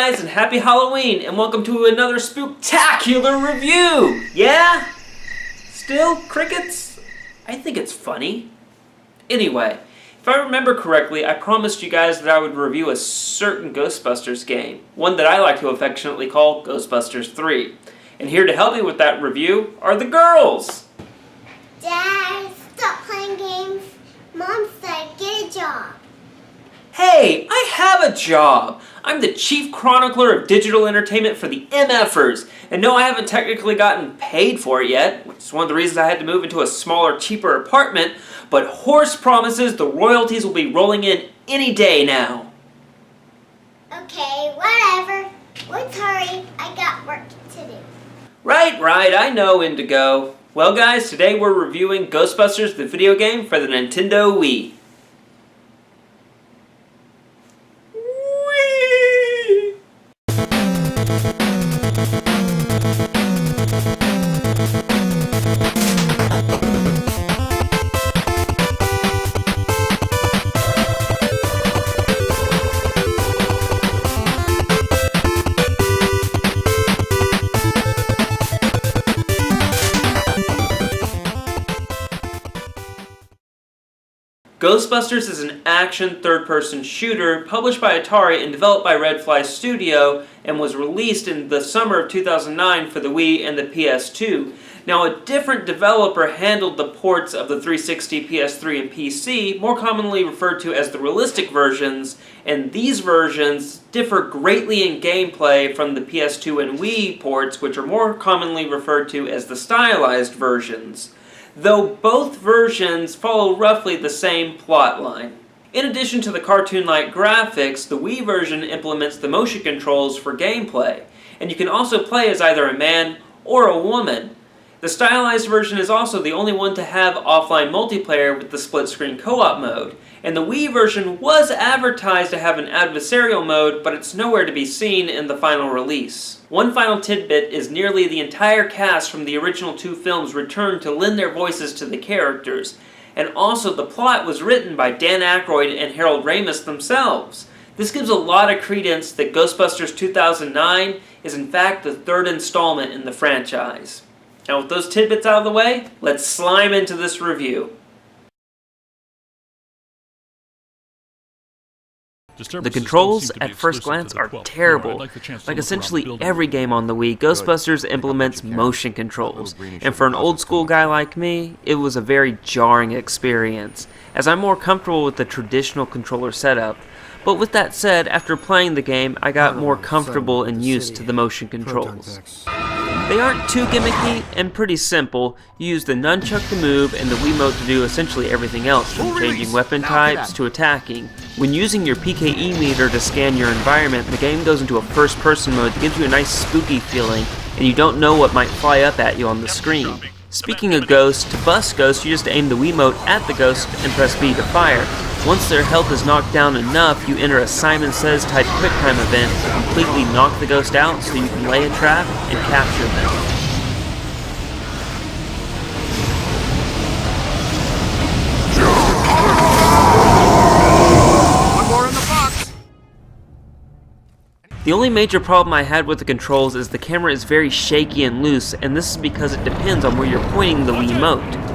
guys, and happy Halloween, and welcome to another spooktacular review! Yeah? Still crickets? I think it's funny. Anyway, if I remember correctly, I promised you guys that I would review a certain Ghostbusters game, one that I like to affectionately call Ghostbusters 3. And here to help me with that review are the girls! Dad, stop playing games. Mom said get a job. Hey, I have a job! I'm the Chief Chronicler of Digital Entertainment for the MFers, and no, I haven't technically gotten paid for it yet, which is one of the reasons I had to move into a smaller, cheaper apartment, but Horse promises the royalties will be rolling in any day now. Okay, whatever. Let's hurry. I got work to do. Right, I know, Indigo. Well guys, today we're reviewing Ghostbusters, the video game for the Nintendo Wii. Ghostbusters is an action third-person shooter published by Atari and developed by Red Fly Studio and was released in the summer of 2009 for the Wii and the PS2. Now, a different developer handled the ports of the 360, PS3, and PC, more commonly referred to as the realistic versions, and these versions differ greatly in gameplay from the PS2 and Wii ports, which are more commonly referred to as the stylized versions, though both versions follow roughly the same plot line. In addition to the cartoon-like graphics, the Wii version implements the motion controls for gameplay, and you can also play as either a man or a woman. The stylized version is also the only one to have offline multiplayer with the split-screen co-op mode, and the Wii version was advertised to have an adversarial mode, but it's nowhere to be seen in the final release. One final tidbit is nearly the entire cast from the original two films returned to lend their voices to the characters, and also the plot was written by Dan Aykroyd and Harold Ramis themselves. This gives a lot of credence that Ghostbusters 2009 is in fact the third installment in the franchise. Now with those tidbits out of the way, let's slime into this review. The controls, at first glance, are terrible. Like essentially every game on the Wii, Ghostbusters implements motion controls, and for an old school guy like me, it was a very jarring experience, as I'm more comfortable with the traditional controller setup. But with that said, after playing the game, I got more comfortable and used to the motion controls. They aren't too gimmicky and pretty simple. You use the nunchuck to move and the Wiimote to do essentially everything else, from changing weapon types to attacking. When using your PKE meter to scan your environment, the game goes into a first-person mode that gives you a nice spooky feeling, and you don't know what might fly up at you on the screen. Speaking of ghosts, to bust ghosts, you just aim the Wiimote at the ghost and press B to fire. Once their health is knocked down enough, you enter a Simon Says type QuickTime event to completely knock the ghost out so you can lay a trap and capture them. The only major problem I had with the controls is the camera is very shaky and loose, and this is because it depends on where you're pointing the Wiimote.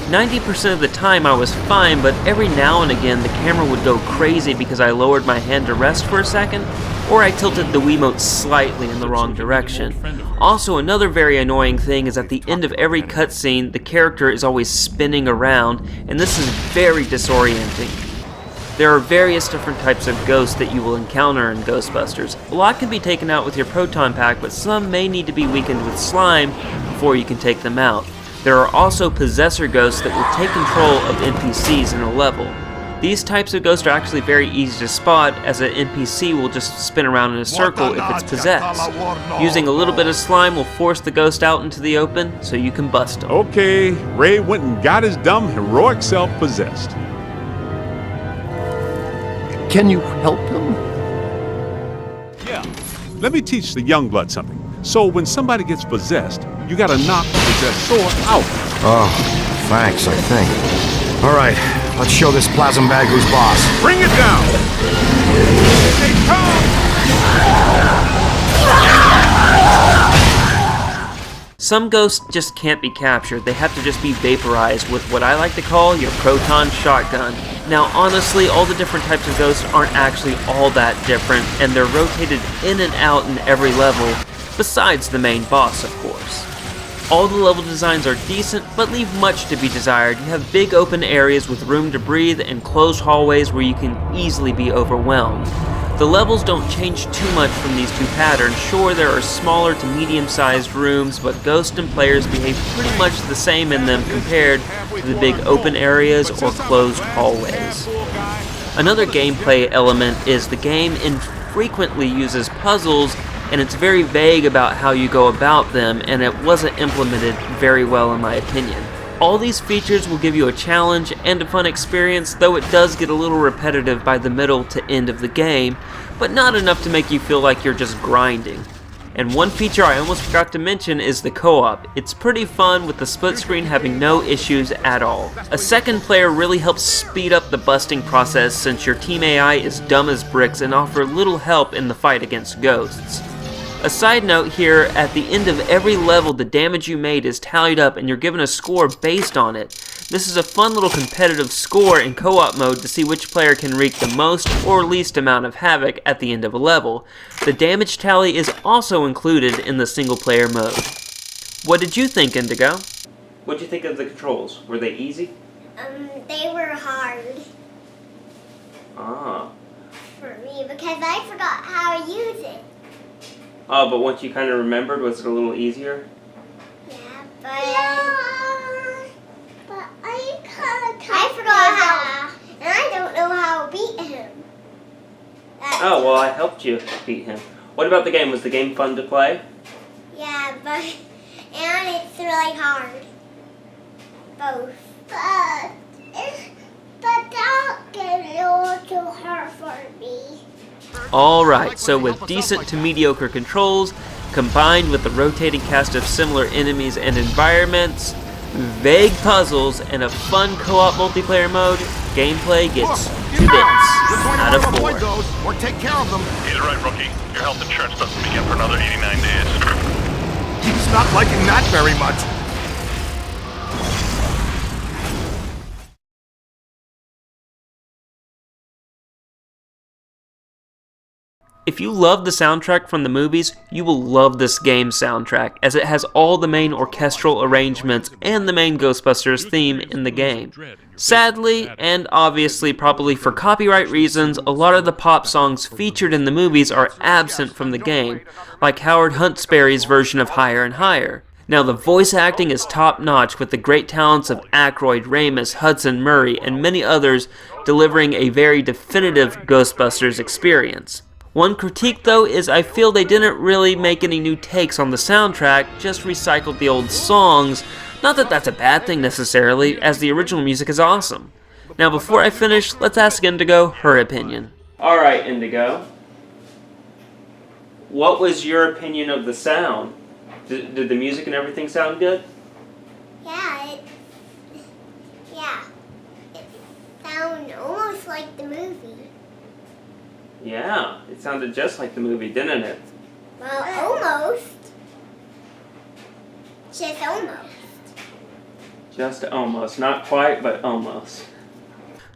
90% of the time I was fine, but every now and again the camera would go crazy because I lowered my hand to rest for a second, or I tilted the Wiimote slightly in the wrong direction. Also, another very annoying thing is at the end of every cutscene, the character is always spinning around, and this is very disorienting. There are various different types of ghosts that you will encounter in Ghostbusters. A lot can be taken out with your proton pack, but some may need to be weakened with slime before you can take them out. There are also possessor ghosts that will take control of NPCs in a level. These types of ghosts are actually very easy to spot, as an NPC will just spin around in a circle if it's possessed. Using a little bit of slime will force the ghost out into the open so you can bust them. Okay, Ray went and got his dumb heroic self possessed. Can you help him? Yeah. Let me teach the young blood something. So when somebody gets possessed, you gotta knock the possessed sword out. Oh, thanks, I think. All right, let's show this plasm bag who's boss. Bring it down! Here they come! Some ghosts just can't be captured, they have to just be vaporized with what I like to call your proton shotgun. Now honestly, all the different types of ghosts aren't actually all that different, and they're rotated in and out in every level, besides the main boss of course. All the level designs are decent, but leave much to be desired. You have big open areas with room to breathe and closed hallways where you can easily be overwhelmed. The levels don't change too much from these two patterns. Sure, there are smaller to medium-sized rooms, but ghosts and players behave pretty much the same in them compared to the big open areas or closed hallways. Another gameplay element is the game infrequently uses puzzles, and it's very vague about how you go about them, and it wasn't implemented very well in my opinion. All these features will give you a challenge and a fun experience, though it does get a little repetitive by the middle to end of the game, but not enough to make you feel like you're just grinding. And one feature I almost forgot to mention is the co-op. It's pretty fun with the split screen having no issues at all. A second player really helps speed up the busting process since your team AI is dumb as bricks and offer little help in the fight against ghosts. A side note here, at the end of every level the damage you made is tallied up and you're given a score based on it. This is a fun little competitive score in co-op mode to see which player can wreak the most or least amount of havoc at the end of a level. The damage tally is also included in the single player mode. What did you think, Indigo? What did you think of the controls? Were they easy? They were hard Ah. for me because I forgot how to use it. Oh, but once you kind of remembered, was it a little easier? Yeah, but I forgot how, and I don't know how to beat him. Oh, well, I helped you beat him. What about the game? Was the game fun to play? Yeah, and it's really hard. Both. But don't get a little too hard for me. Alright, so with decent to mediocre controls, combined with the rotating cast of similar enemies and environments, vague puzzles, and a fun co-op multiplayer mode, gameplay gets 2 bits out of 4. Or take care of them. He's right, rookie. Your health insurance doesn't begin for another 89 days. He's not liking that very much. If you love the soundtrack from the movies, you will love this game's soundtrack, as it has all the main orchestral arrangements and the main Ghostbusters theme in the game. Sadly, and obviously probably for copyright reasons, a lot of the pop songs featured in the movies are absent from the game, like Howard Huntsberry's version of Higher and Higher. Now the voice acting is top notch with the great talents of Aykroyd, Ramis, Hudson, Murray, and many others delivering a very definitive Ghostbusters experience. One critique though is I feel they didn't really make any new takes on the soundtrack, just recycled the old songs. Not that that's a bad thing necessarily, as the original music is awesome. Now before I finish, let's ask Indigo her opinion. Alright Indigo, what was your opinion of the sound? Did the music and everything sound good? Yeah, it sounded almost like the movie. Yeah, it sounded just like the movie, didn't it? Well, almost. Just almost. Just almost. Not quite, but almost.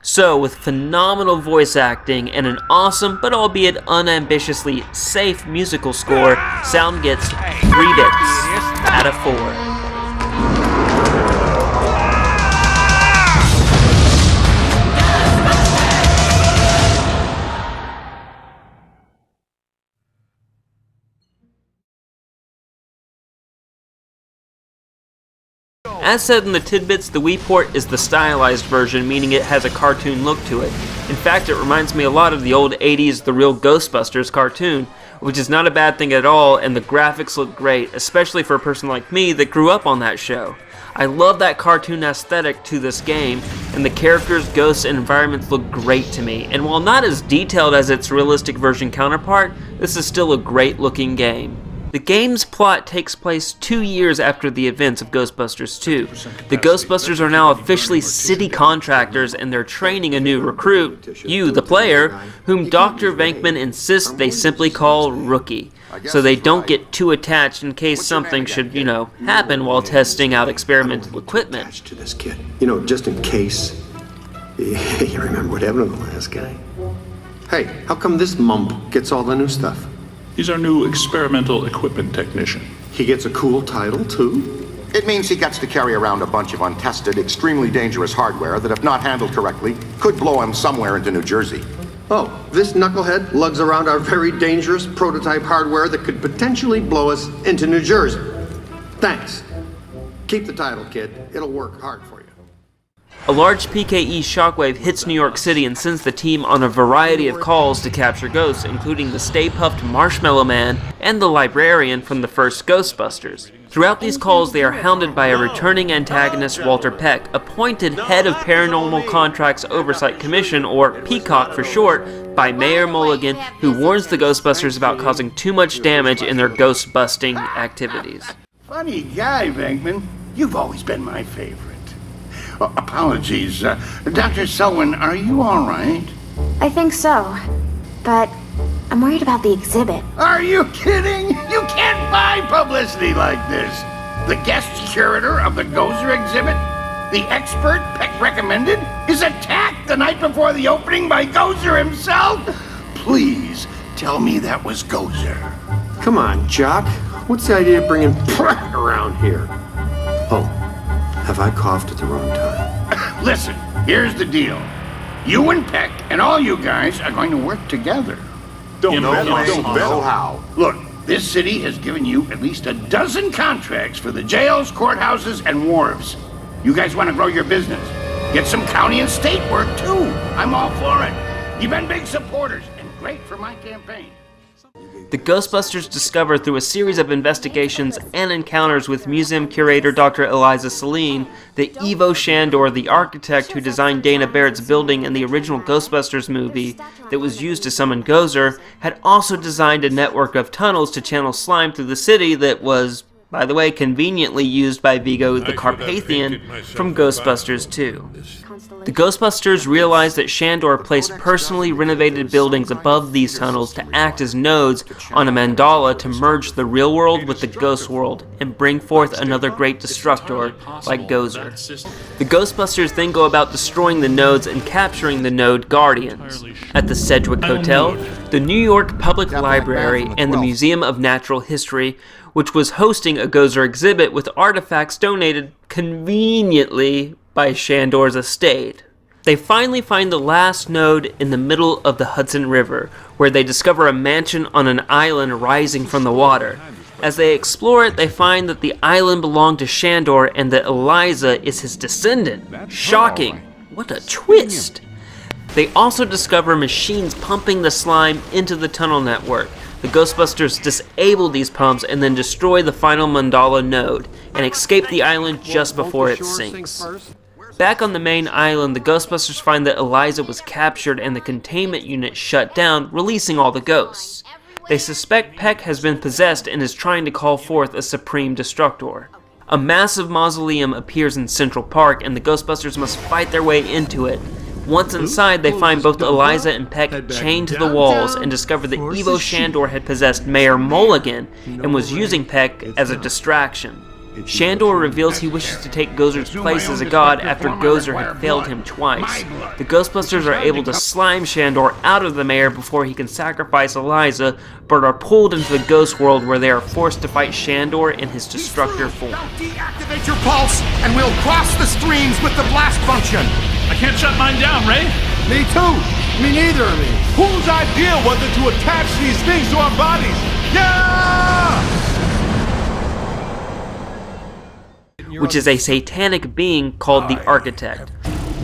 So, with phenomenal voice acting and an awesome, but albeit unambitiously safe musical score, sound gets 3 bits out of 4. As said in the Tidbits, the Wii port is the stylized version, meaning it has a cartoon look to it. In fact, it reminds me a lot of the old 80s The Real Ghostbusters cartoon, which is not a bad thing at all, and the graphics look great, especially for a person like me that grew up on that show. I love that cartoon aesthetic to this game, and the characters, ghosts, and environments look great to me. And while not as detailed as its realistic version counterpart, this is still a great looking game. The The game's plot takes place 2 years after the events of Ghostbusters 2. The Ghostbusters are now officially city contractors and they're training a new recruit, you, the player, whom Dr. Venkman insists they simply call Rookie, so they don't get too attached in case something should, happen while testing out experimental equipment. To this kid, just in case. You remember what happened to the last guy? Hey, how come this mump gets all the new stuff? He's our new experimental equipment technician. He gets a cool title, too? It means he gets to carry around a bunch of untested, extremely dangerous hardware that, if not handled correctly, could blow him somewhere into New Jersey. Oh, this knucklehead lugs around our very dangerous prototype hardware that could potentially blow us into New Jersey. Thanks. Keep the title, kid. It'll work hard for you. A large PKE shockwave hits New York City and sends the team on a variety of calls to capture ghosts, including the Stay Puft Marshmallow Man and the librarian from the first Ghostbusters. Throughout these calls, they are hounded by a returning antagonist, Walter Peck, appointed head of Paranormal Contracts Oversight Commission, or PCOC for short, by Mayor Mulligan, who warns the Ghostbusters about causing too much damage in their ghost-busting activities. Funny guy, Venkman. You've always been my favorite. Apologies. Dr. Selwyn, are you all right? I think so, but I'm worried about the exhibit. Are you kidding? You can't buy publicity like this. The guest curator of the Gozer exhibit, the expert Peck recommended, is attacked the night before the opening by Gozer himself? Please tell me that was Gozer. Come on, Jock. What's the idea of bringing Pratt around here? Oh. Have I coughed at the wrong time? Listen, here's the deal. You and Peck and all you guys are going to work together. Don't know how. Look, this city has given you at least a dozen contracts for the jails, courthouses, and wharves. You guys want to grow your business. Get some county and state work, too. I'm all for it. You've been big supporters and great for my campaign. The Ghostbusters discover through a series of investigations and encounters with museum curator Dr. Eliza Saline that Ivo Shandor, the architect who designed Dana Barrett's building in the original Ghostbusters movie that was used to summon Gozer, had also designed a network of tunnels to channel slime through the city that was, by the way, conveniently used by Vigo the Carpathian from Ghostbusters 2. The Ghostbusters realized that Shandor placed personally renovated buildings above these tunnels to act as nodes on a mandala to merge the real world with the ghost world and bring forth another great destructor like Gozer. The Ghostbusters then go about destroying the nodes and capturing the node guardians. At the Sedgwick Hotel, the New York Public Library, and the Museum of Natural History, which was hosting a Gozer exhibit with artifacts donated conveniently by Shandor's estate. They finally find the last node in the middle of the Hudson River, where they discover a mansion on an island rising from the water. As they explore it, they find that the island belonged to Shandor and that Eliza is his descendant. Shocking! What a twist! They also discover machines pumping the slime into the tunnel network. The Ghostbusters disable these pumps and then destroy the final mandala node and escape the island just before it sinks. Back on the main island, the Ghostbusters find that Eliza was captured and the containment unit shut down, releasing all the ghosts. They suspect Peck has been possessed and is trying to call forth a supreme destructor. A massive mausoleum appears in Central Park and the Ghostbusters must fight their way into it. Once inside, they find both Eliza and Peck chained to the walls and discover that Ivo Shandor had possessed Mayor Mulligan and was using Peck as a distraction. Shandor reveals he wishes to take Gozer's place as a god after Gozer had failed him twice. The Ghostbusters are able to slime Shandor out of the mayor before he can sacrifice Eliza, but are pulled into the ghost world where they are forced to fight Shandor in his destructor form. Now deactivate your pulse, and we'll cross the streams with the blast function. I can't shut mine down, Ray. Me too. Me neither, me. Whose idea was it to attach these things to our bodies? Yeah! Which is a satanic being called the Architect.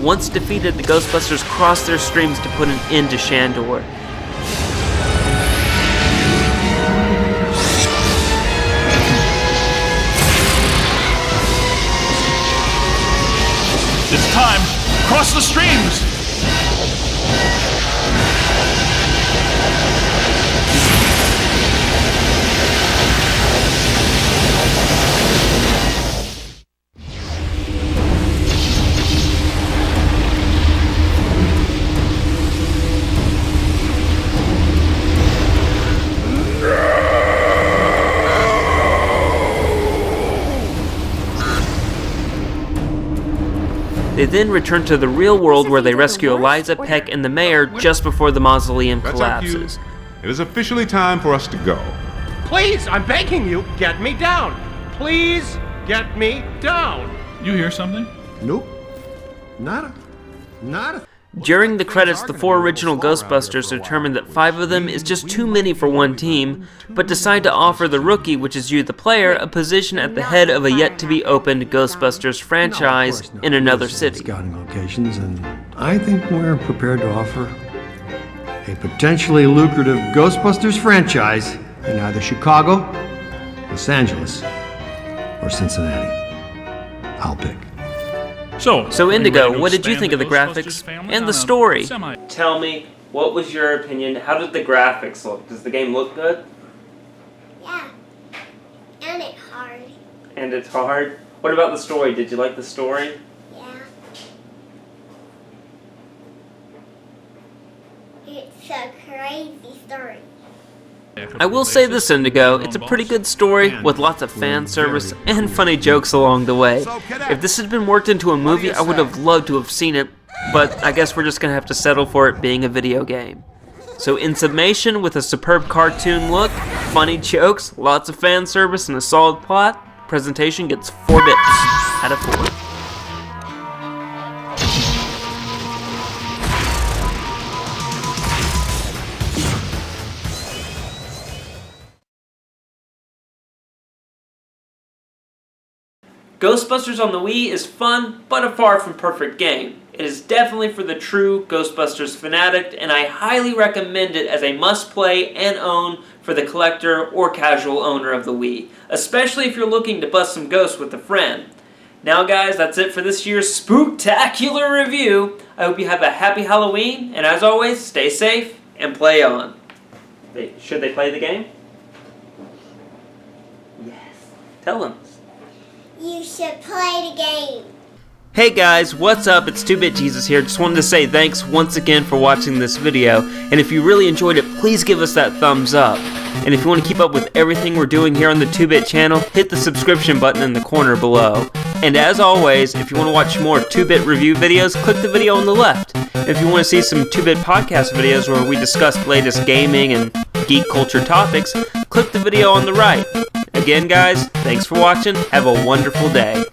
Once defeated, the Ghostbusters cross their streams to put an end to Shandor. It's time. Cross the streams. They then return to the real world where they rescue Eliza, Peck, and the mayor just before the mausoleum That's our cue. collapses. It is officially time for us to go. Please, I'm begging you, get me down. Please, get me down. You hear something? Nope. Nada. Nada. During the credits, the 4 original Ghostbusters determine that 5 of them is just too many for one team, but decide to offer the rookie, which is you the player, a position at the head of a yet-to-be-opened Ghostbusters franchise in another city. Scouting locations, and I think we're prepared to offer a potentially lucrative Ghostbusters franchise in either Chicago, Los Angeles, or Cincinnati. I'll pick. So Indigo, what did you think of the graphics and the story? Tell me, what was your opinion? How did the graphics look? Does the game look good? Yeah. And it's hard. And it's hard? What about the story? Did you like the story? Yeah. It's a crazy story. I will say this, Indigo, it's a pretty good story with lots of fan service and funny jokes along the way. If this had been worked into a movie, I would have loved to have seen it, but I guess we're just going to have to settle for it being a video game. So in summation, with a superb cartoon look, funny jokes, lots of fan service, and a solid plot, presentation gets 4 bits out of 4. Ghostbusters on the Wii is fun, but a far from perfect game. It is definitely for the true Ghostbusters fanatic, and I highly recommend it as a must-play and own for the collector or casual owner of the Wii, especially if you're looking to bust some ghosts with a friend. Now guys, that's it for this year's spooktacular review. I hope you have a happy Halloween, and as always, stay safe and play on. Should they play the game? Yes. Tell them. You should play the game. Hey guys, what's up? It's 2-Bit Jesus here. Just wanted to say thanks once again for watching this video. And if you really enjoyed it, please give us that thumbs up. And if you want to keep up with everything we're doing here on the 2-Bit channel, hit the subscription button in the corner below. And as always, if you want to watch more 2-Bit review videos, click the video on the left. If you want to see some 2-Bit podcast videos where we discuss the latest gaming and geek culture topics, click the video on the right. Again guys, thanks for watching. Have a wonderful day.